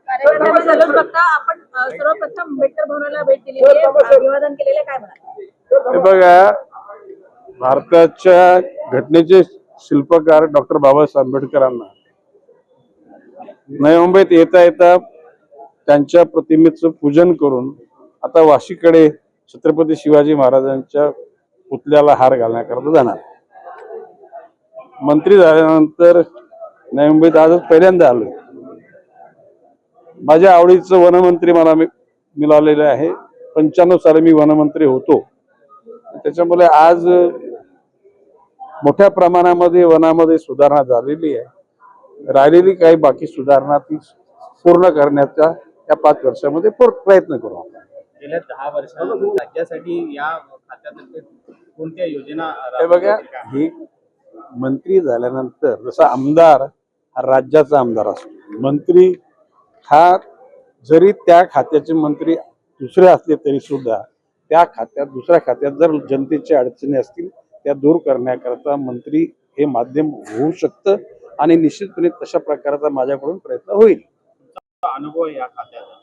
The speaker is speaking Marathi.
कार्यक्रमात जल्लोष बघता आपण सर्वप्रथम आंबेडकर भवनाला भेट दिली आहे, अभिवादन केलेले, काय म्हणाल? हे बघा, भारताच्या घटनेचे शिल्पकार डॉक्टर बाबासाहेब आंबेडकरांना नवी मुंबईत येता येता त्यांच्या प्रतिमेचं पूजन करून आता वाशीकडे छत्रपती शिवाजी महाराजांच्या पुतळ्याला हार घालण्याकरता जाणार. मंत्री झाल्यानंतर नवी मुंबईत आजच पहिल्यांदा आलोय. माझ्या आवडीचं वनमंत्री मला मिळालेलं आहे. 95 साली मी वनमंत्री होतो. त्याच्यामुळे आज मोठ्या प्रमाणामध्ये वनामध्ये सुधारणा झालेली आहे. राहिलेली काही बाकी सुधारणा ती पूर्ण करण्याचा या 5 वर्षामध्ये प्रयत्न करू आपण. गेल्या 10 वर्षात राज्यासाठी या खात्यातर्फे कोणत्या योजना? हे बघा, ही मंत्री झाल्यानंतर जसा आमदार हा राज्याचा आमदार असतो, मंत्री हा जरी त्या खात्याचे मंत्री दुसरे असले तरी सुद्धा त्या खात्यात दुसऱ्या खात्यात जर जनतेच्या अडचणी असतील त्या दूर करण्याकरता मंत्री हे माध्यम होऊ शकतं आणि निश्चितपणे तशा प्रकारचा माझ्याकडून प्रयत्न होईल. अनुभव या खात्याचा